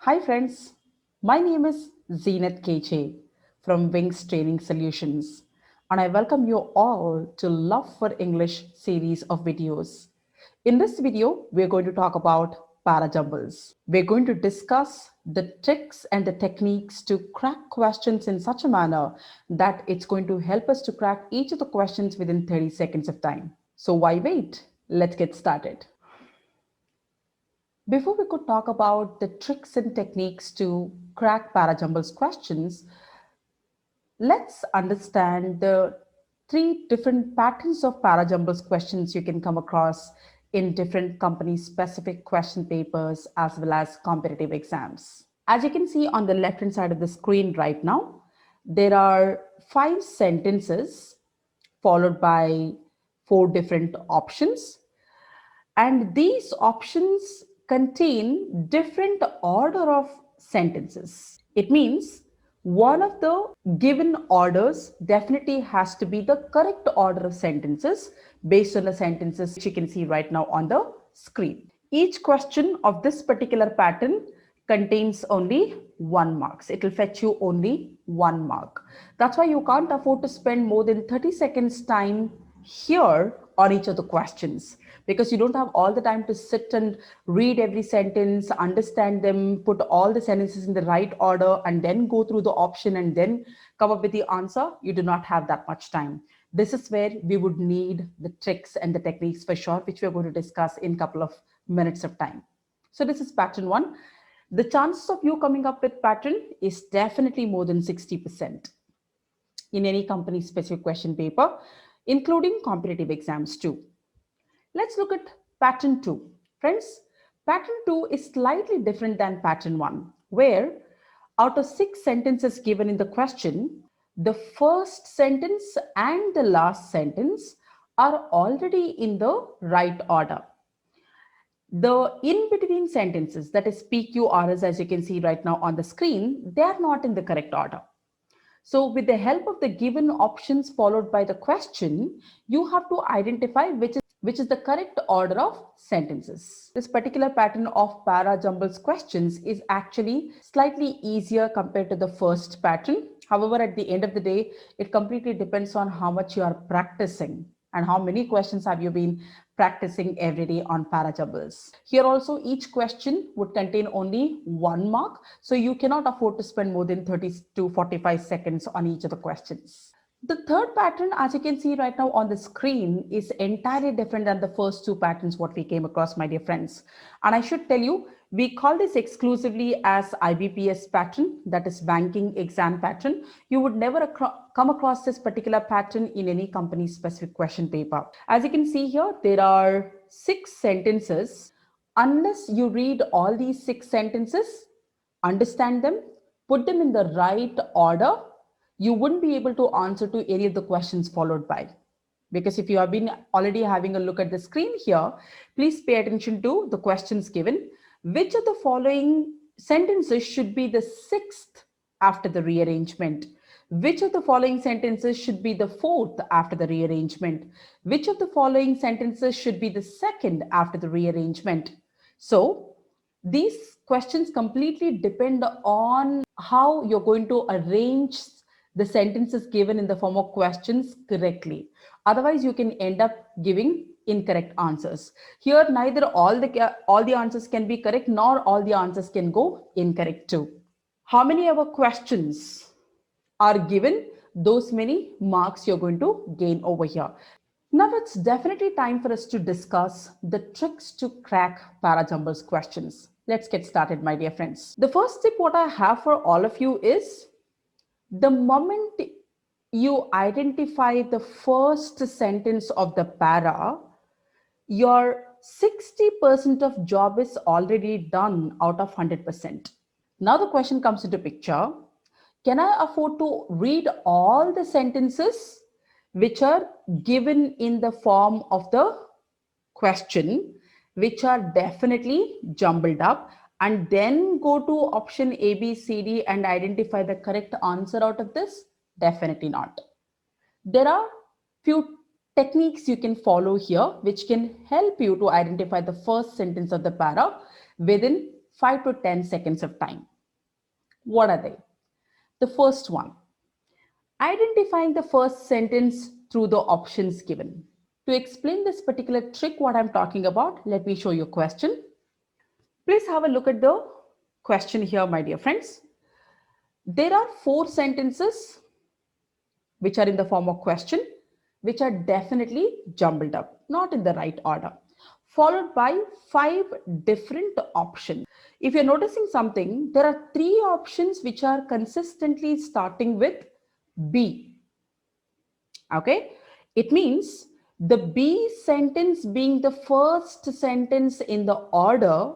Hi friends, my name is Zeenat KJ from Wings Training Solutions and I welcome you all to Love for English series of videos. In this video, we're going to talk about parajumbles. We're going to discuss the tricks and the techniques to crack questions in such a manner that it's going to help us to crack each of the questions within 30 seconds of time. So why wait? Let's get started. Before we could talk about the tricks and techniques to crack Parajumbles questions, let's understand the three different patterns of Parajumbles questions you can come across in different company specific question papers as well as competitive exams. As you can see on the left hand side of the screen right now, there are 5 sentences followed by 4 different options, and these options contain different order of sentences. It means one of the given orders definitely has to be the correct order of sentences based on the sentences which you can see right now on the screen. Each question of this particular pattern contains only 1 mark. It will fetch you only 1 mark. That's why you can't afford to spend more than 30 seconds time here on each of the questions, because you don't have all the time to sit and read every sentence, understand them, put all the sentences in the right order, and then go through the option and then come up with the answer. You do not have that much time. This is where we would need the tricks and the techniques for sure, which we're going to discuss in a couple of minutes of time. So this is pattern one. The chances of you coming up with pattern is definitely more than 60% in any company specific question paper, including competitive exams too. Let's look at pattern 2. Friends, pattern 2 is slightly different than pattern 1, where out of 6 sentences given in the question, the first sentence and the last sentence are already in the right order. The in between sentences, that is PQRS, as you can see right now on the screen, they are not in the correct order. So with the help of the given options followed by the question, you have to identify which is the correct order of sentences. This particular pattern of para jumbles questions is actually slightly easier compared to the first pattern. However, at the end of the day, it completely depends on how much you are practicing and how many questions have you been practicing every day on parajumbles. Here also, each question would contain only 1 mark, so you cannot afford to spend more than 30 to 45 seconds on each of the questions. The third pattern, as you can see right now on the screen, is entirely different than the first 2 patterns what we came across, my dear friends. And I should tell you, we call this exclusively as IBPS pattern, that is banking exam pattern. You would never come across this particular pattern in any company specific question paper. As you can see here, there are 6 sentences. Unless you read all these 6 sentences, understand them, put them in the right order, you wouldn't be able to answer to any of the questions followed by. Because if you have been already having a look at the screen here, please pay attention to the questions given. Which of the following sentences should be the sixth after the rearrangement? Which of the following sentences should be the fourth after the rearrangement? Which of the following sentences should be the second after the rearrangement? So these questions completely depend on how you're going to arrange the sentences given in the form of questions correctly. Otherwise, you can end up giving incorrect answers. Here, neither all the answers can be correct, nor all the answers can go incorrect too. How many of our questions are given, those many marks you're going to gain over here. Now it's definitely time for us to discuss the tricks to crack Parajumbles questions. Let's get started, my dear friends. The first tip what I have for all of you is, the moment you identify the first sentence of the para, your 60% of job is already done out of 100%. Now the question comes into picture. Can I afford to read all the sentences which are given in the form of the question, which are definitely jumbled up, and then go to option A, B, C, D and identify the correct answer out of this? Definitely not. There are few techniques you can follow here which can help you to identify the first sentence of the para within 5 to 10 seconds of time. What are they? The first one, identifying the first sentence through the options given. To explain this particular trick, what I'm talking about, let me show you a question. Please have a look at the question here, my dear friends. There are 4 sentences which are in the form of question, which are definitely jumbled up, not in the right order, followed by 5 different options. If you're noticing something, there are 3 options which are consistently starting with B. Okay, it means the B sentence being the first sentence in the order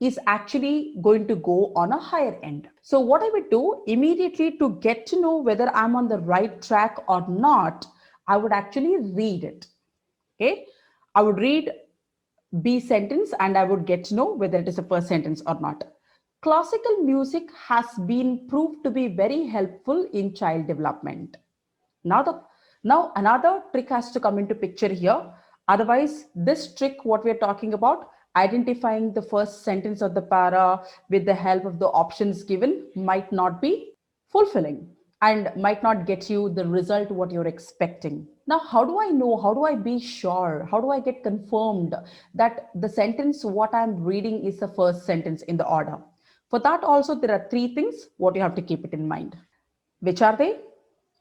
is actually going to go on a higher end. So what I would do immediately to get to know whether I'm on the right track or not, I would actually read it. Okay, I would read B sentence and I would get to know whether it is a first sentence or not. Classical music has been proved to be very helpful in child development. Now, now another trick has to come into picture here. Otherwise, this trick, what we're talking about, identifying the first sentence of the para with the help of the options given, might not be fulfilling and might not get you the result what you're expecting. Now, how do I know? How do I be sure? How do I get confirmed that the sentence what I'm reading is the first sentence in the order? For that also, there are 3 things what you have to keep it in mind. Which are they?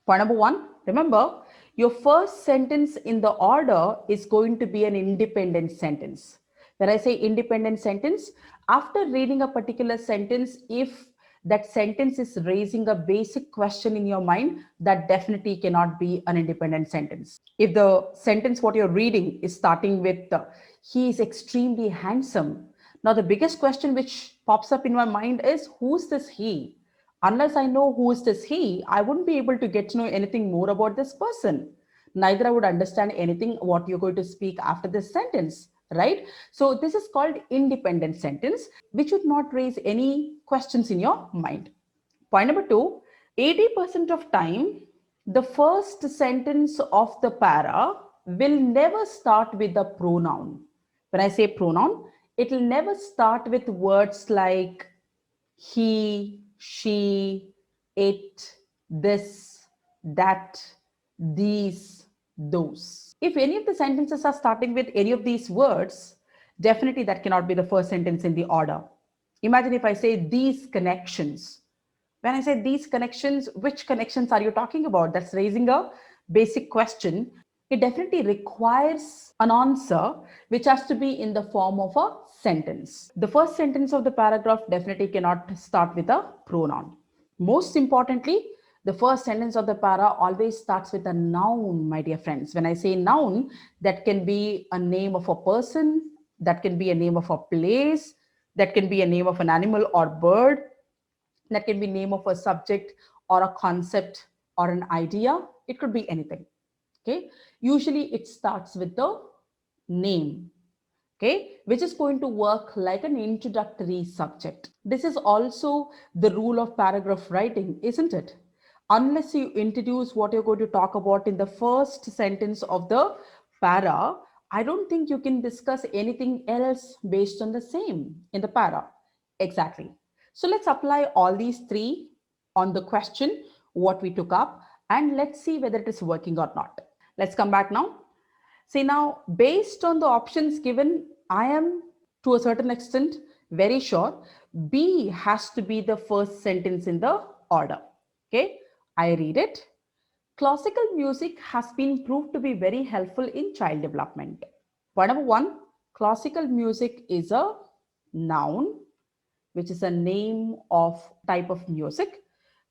Point number 1, remember, your first sentence in the order is going to be an independent sentence. When I say independent sentence, after reading a particular sentence, if that sentence is raising a basic question in your mind, that definitely cannot be an independent sentence. If the sentence what you're reading is starting with, he is extremely handsome. Now, the biggest question which pops up in my mind is, who's this he? Unless I know who is this he, I wouldn't be able to get to know anything more about this person. Neither I would understand anything what you're going to speak after this sentence, right? So this is called independent sentence, which would not raise any questions in your mind. Point number 2, 80% of time, the first sentence of the para will never start with a pronoun. When I say pronoun, it will never start with words like he, she, it, this, that, these, those. If any of the sentences are starting with any of these words, definitely that cannot be the first sentence in the order. Imagine if I say these connections. When I say these connections, which connections are you talking about? That's raising a basic question. It definitely requires an answer which has to be in the form of a sentence. The first sentence of the paragraph definitely cannot start with a pronoun. Most importantly, the first sentence of the para always starts with a noun, my dear friends. When I say noun, that can be a name of a person, that can be a name of a place, that can be a name of an animal or bird, that can be name of a subject or a concept or an idea. It could be anything. Okay, usually it starts with the name, okay, which is going to work like an introductory subject. This is also the rule of paragraph writing, isn't it? Unless you introduce what you're going to talk about in the first sentence of the para, I don't think you can discuss anything else based on the same in the para. Exactly. So let's apply all these 3 on the question what we took up, and let's see whether it is working or not. Let's come back now. See, now, based on the options given, I am to a certain extent very sure B has to be the first sentence in the order. Okay, I read it. Classical music has been proved to be very helpful in child development. Point number 1, classical music is a noun, which is a name of type of music.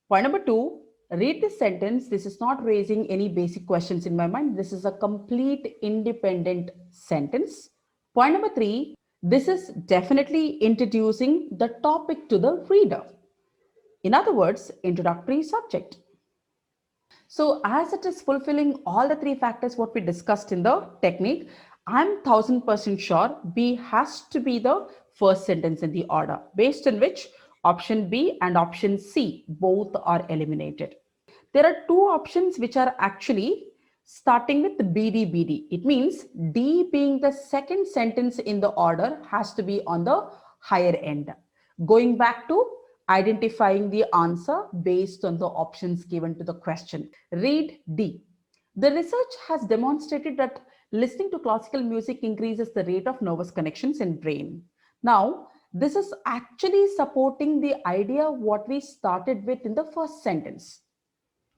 Point number 2, read this sentence. This is not raising any basic questions in my mind. This is a complete independent sentence. Point number 3, this is definitely introducing the topic to the reader. In other words, introductory subject. So as it is fulfilling all the 3 factors what we discussed in the technique, I'm 1000% sure B has to be the first sentence in the order, based on which option B and option C both are eliminated. There are 2 options which are actually starting with the BD. It means D being the second sentence in the order has to be on the higher end. Going back to identifying the answer based on the options given to the question. Read D. The research has demonstrated that listening to classical music increases the rate of nervous connections in brain. Now, this is actually supporting the idea what we started with in the first sentence.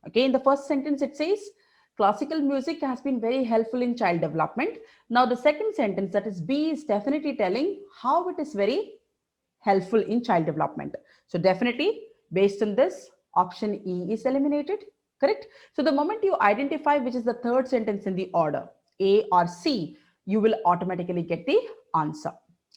Okay, in the first sentence it says classical music has been very helpful in child development. Now the second sentence, that is B, is definitely telling how it is very helpful in child development. So definitely based on this, option E is eliminated, correct? So the moment you identify which is the third sentence in the order, A or C, you will automatically get the answer.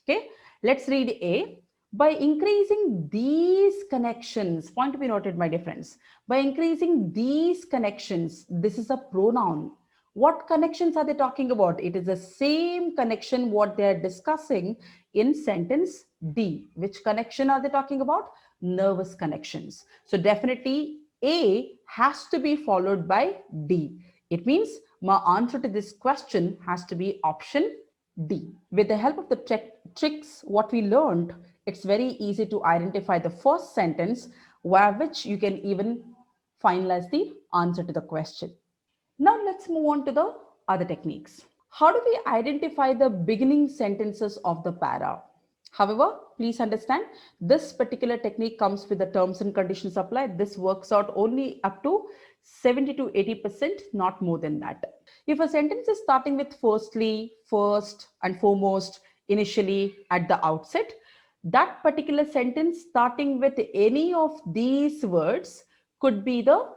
Okay, let's read A. By increasing these connections, point to be noted, my dear friends, by increasing these connections, this is a pronoun. What connections are they talking about? It is the same connection what they are discussing in sentence D. Which connection are they talking about? Nervous connections. So definitely A has to be followed by D. It means my answer to this question has to be option D. With the help of the tricks, what we learned, it's very easy to identify the first sentence via which you can even finalize the answer to the question. Now let's move on to the other techniques. How do we identify the beginning sentences of the para? However, please understand this particular technique comes with the terms and conditions applied. This works out only up to 70 to 80%, not more than that. If a sentence is starting with firstly, first, and foremost, initially, at the outset, that particular sentence starting with any of these words could be the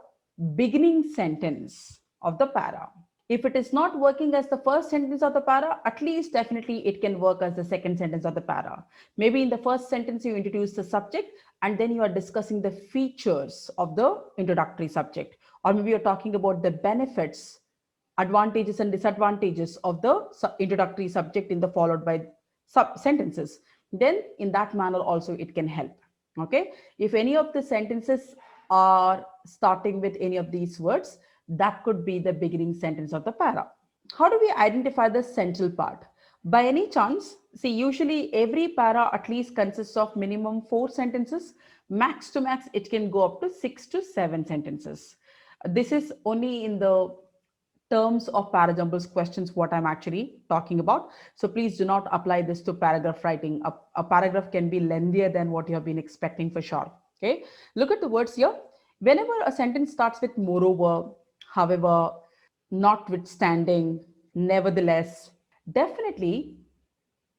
beginning sentence of the para. If it is not working as the first sentence of the para, at least definitely it can work as the second sentence of the para. Maybe in the first sentence you introduce the subject and then you are discussing the features of the introductory subject. Or maybe you're talking about the benefits, advantages and disadvantages of the introductory subject in the followed by sub sentences. Then in that manner also it can help. Okay. If any of the sentences are starting with any of these words, that could be the beginning sentence of the para. How do we identify the central part? By any chance, see, usually every para at least consists of minimum 4 sentences. Max to max, it can go up to 6 to 7 sentences. This is only in the terms of para-jumbles questions what I'm actually talking about. So please do not apply this to paragraph writing. A paragraph can be lengthier than what you have been expecting for sure. Okay, look at the words here. Whenever a sentence starts with moreover, however, notwithstanding, nevertheless, definitely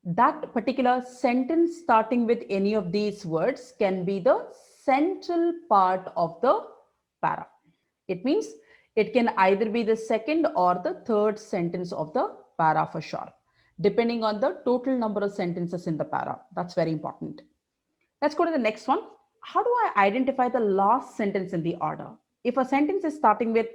that particular sentence starting with any of these words can be the central part of the para. It means it can either be the second or the third sentence of the para for sure, depending on the total number of sentences in the para. That's very important. Let's go to the next one. How do I identify the last sentence in the order? If a sentence is starting with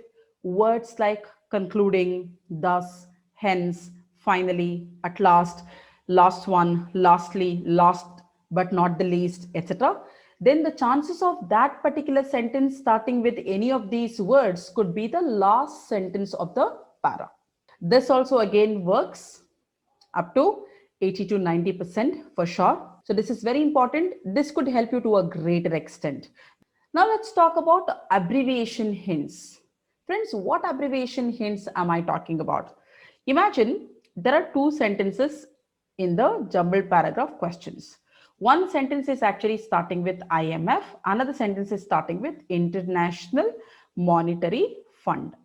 words like concluding, thus, hence, finally, at last, last one, lastly, last but not the least, etc., then the chances of that particular sentence starting with any of these words could be the last sentence of the para. This also again works up to 80 to 90% for sure. So this is very important. This could help you to a greater extent. Now let's talk about abbreviation hints. Friends, what abbreviation hints am I talking about? Imagine there are 2 sentences in the jumbled paragraph questions. One sentence is actually starting with IMF, another sentence is starting with International Monetary Fund.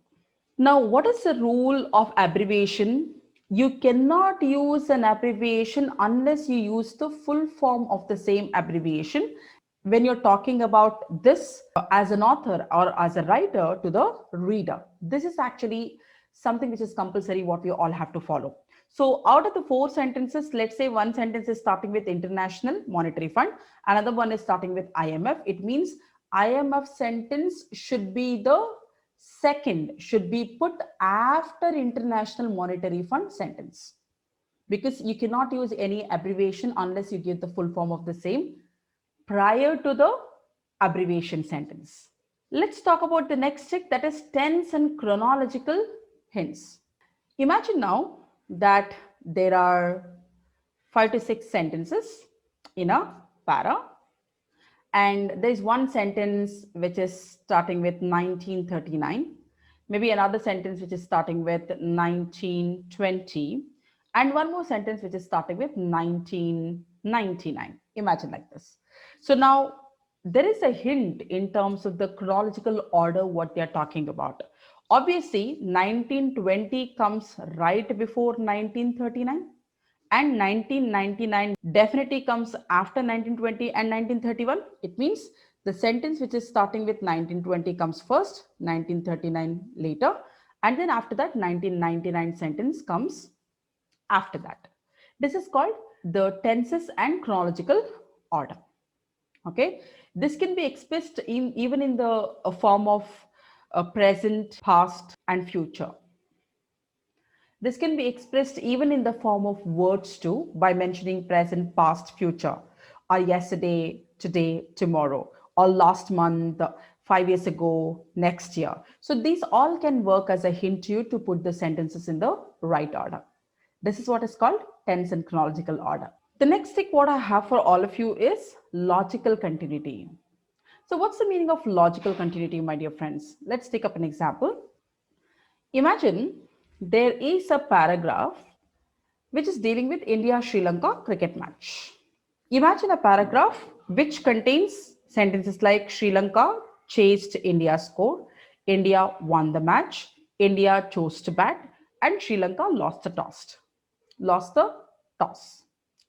Now, what is the rule of abbreviation? You cannot use an abbreviation unless you use the full form of the same abbreviation when you're talking about this as an author or as a writer to the reader. This is actually something which is compulsory what we all have to follow. So out of the 4 sentences, let's say one sentence is starting with International Monetary Fund, another one is starting with IMF. It means IMF sentence should be the second, should be put after International Monetary Fund sentence, because you cannot use any abbreviation unless you give the full form of the same prior to the abbreviation sentence. Let's talk about the next trick, that is tense and chronological hints. Imagine now that there are 5 to 6 sentences in a para. and there's one sentence which is starting with 1939, maybe another sentence which is starting with 1920, and one more sentence which is starting with 1999. Imagine like this. So now there is a hint in terms of the chronological order what they are talking about. Obviously 1920 comes right before 1939, and 1999 definitely comes after 1920 and 1931. It means the sentence which is starting with 1920 comes first, 1939 later, and then after that 1999 sentence comes after that. This is called the tenses and chronological order. Okay, this can be expressed even in the form of present, past, and future. This can be expressed even in the form of words too, by mentioning present, past, future, or yesterday, today, tomorrow, or last month, 5 years ago, next year. So these all can work as a hint to you to put the sentences in the right order. This is what is called tense and chronological order. The next thing what I have for all of you is logical continuity. So what's the meaning of logical continuity, my dear friends? Let's take up an example. Imagine there is a paragraph which is dealing with India Sri Lanka cricket match. Imagine a paragraph which contains sentences like Sri Lanka chased India's score, India won the match, India chose to bat, and Sri Lanka lost the toss. Lost the toss.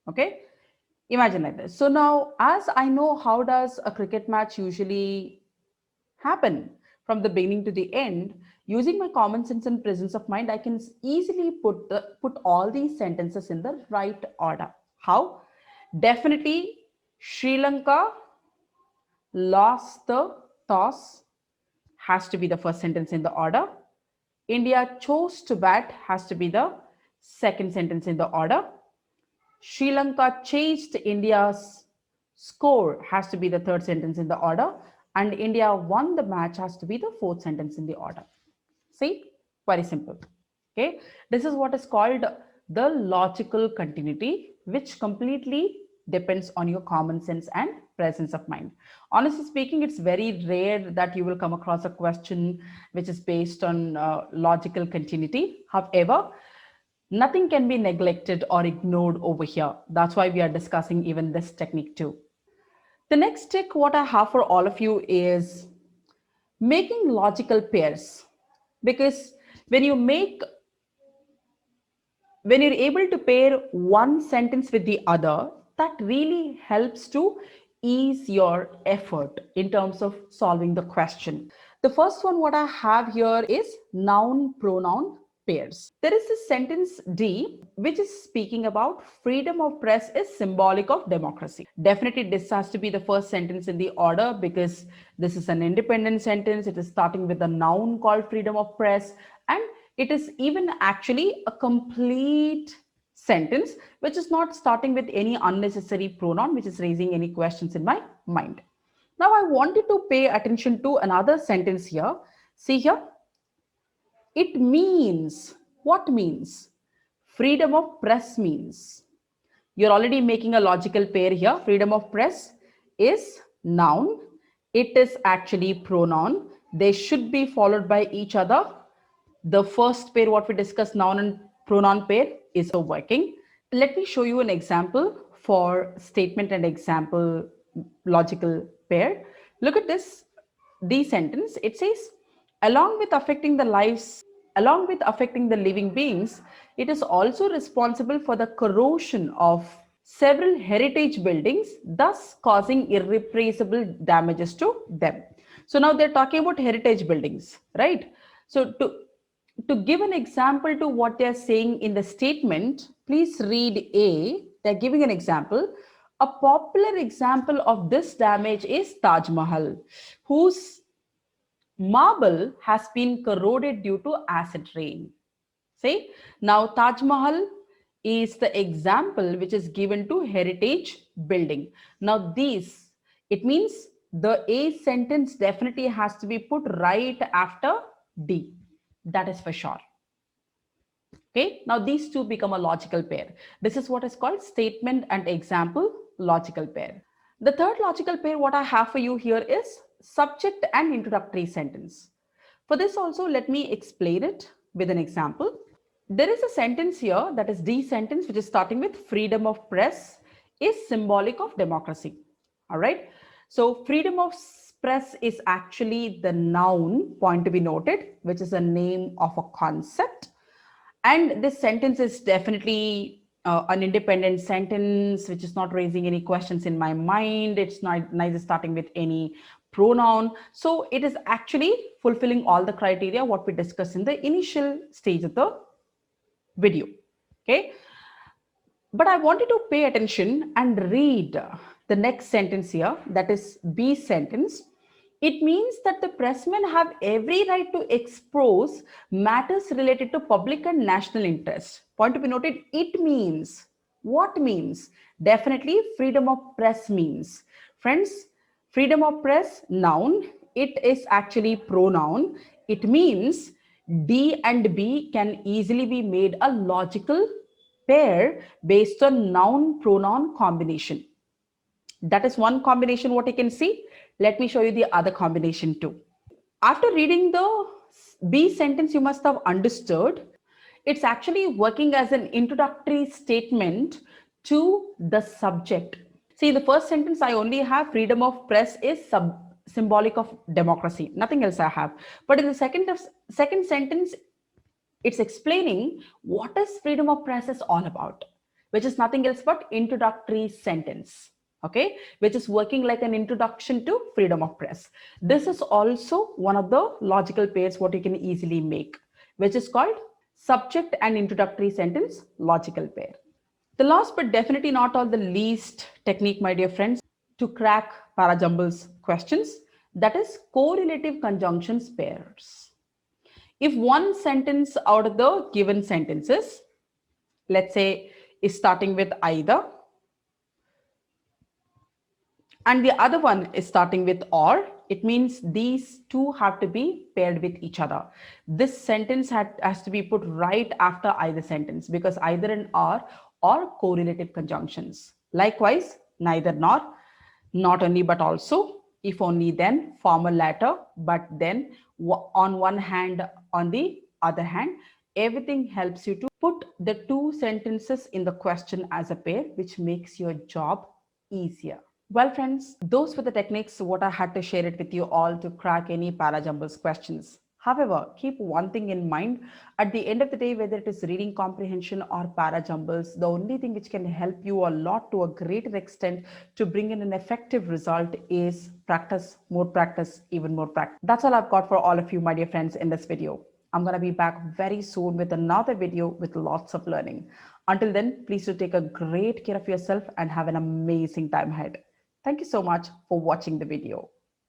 Okay? Imagine like this. So now, as I know, how does a cricket match usually happen from the beginning to the end, using my common sense and presence of mind, I can easily put all these sentences in the right order. How? Definitely Sri Lanka lost the toss has to be the first sentence in the order. India chose to bat has to be the second sentence in the order. Sri Lanka chased India's score has to be the third sentence in the order, and India won the match has to be the fourth sentence in the order. See, very simple. Okay, this is what is called the logical continuity, which completely depends on your common sense and presence of mind. Honestly speaking, it's very rare that you will come across a question which is based on logical continuity. However, nothing can be neglected or ignored over here. That's why we are discussing even this technique too. The next trick what I have for all of you is making logical pairs, because when you make when you're able to pair one sentence with the other, that really helps to ease your effort in terms of solving the question. The first one what I have here is noun pronoun pairs. There is this sentence D which is speaking about freedom of press is symbolic of democracy. Definitely this has to be the first sentence in the order, because this is an independent sentence. It is starting with a noun called freedom of press, and it is even actually a complete sentence which is not starting with any unnecessary pronoun which is raising any questions in my mind. Now I wanted to pay attention to another sentence here. See here, it means, what means? Freedom of press means. You're already making a logical pair here. Freedom of press is noun. It is actually pronoun. They should be followed by each other. The first pair, what we discussed, noun and pronoun pair, is working. Let me show you an example for statement and example logical pair. Look at this, the sentence. It says, along with affecting the lives, along with affecting the living beings, it is also responsible for the corrosion of several heritage buildings, thus causing irreplaceable damages to them. So now they're talking about heritage buildings, right? So to give an example to what they're saying in the statement, please read A. They're giving an example. A popular example of this damage is Taj Mahal, whose marble has been corroded due to acid rain. See, now Taj Mahal is the example which is given to heritage building. Now these, it means the A sentence definitely has to be put right after D. That is for sure. Okay, now these two become a logical pair. This is what is called statement and example logical pair. The third logical pair what I have for you here is subject and introductory sentence. For this also, let me explain it with an example. There is a sentence here, that is the sentence, which is starting with freedom of press is symbolic of democracy. All right. So freedom of press is actually the noun, point to be noted, which is a name of a concept. And this sentence is definitely an independent sentence, which is not raising any questions in my mind. It's not neither starting with any pronoun. So it is actually fulfilling all the criteria what we discussed in the initial stage of the video. Okay. But I want you to pay attention and read the next sentence here, that is B sentence. It means that the pressmen have every right to expose matters related to public and national interest. Point to be noted, it means. What means? Definitely freedom of press means. Friends, freedom of press, noun, it is actually pronoun. It means D and B can easily be made a logical pair based on noun pronoun combination. That is one combination what you can see. Let me show you the other combination too. After reading the B sentence, you must have understood it's actually working as an introductory statement to the subject. See, in the first sentence, I only have freedom of press is symbolic of democracy. Nothing else I have. But in the second sentence, it's explaining what is freedom of press is all about, which is nothing else but introductory sentence. Okay, which is working like an introduction to freedom of press. This is also one of the logical pairs what you can easily make, which is called subject and introductory sentence logical pair. The last but definitely not all the least technique, my dear friends, to crack Parajumbles questions, that is correlative conjunctions pairs. If one sentence out of the given sentences, let's say, is starting with either, and the other one is starting with or, it means these two have to be paired with each other. This sentence has to be put right after either sentence, because either and or correlative conjunctions. Likewise, neither nor, not only but also, if only then, former latter, but then, on one hand, on the other hand, everything helps you to put the two sentences in the question as a pair, which makes your job easier. Well, friends, those were the techniques what I had to share it with you all to crack any Parajumbles questions. However, keep one thing in mind. At the end of the day, whether it is reading comprehension or Parajumbles, the only thing which can help you a lot to a greater extent to bring in an effective result is practice, more practice, even more practice. That's all I've got for all of you, my dear friends, in this video. I'm going to be back very soon with another video with lots of learning. Until then, please do take a great care of yourself and have an amazing time ahead. Thank you so much for watching the video.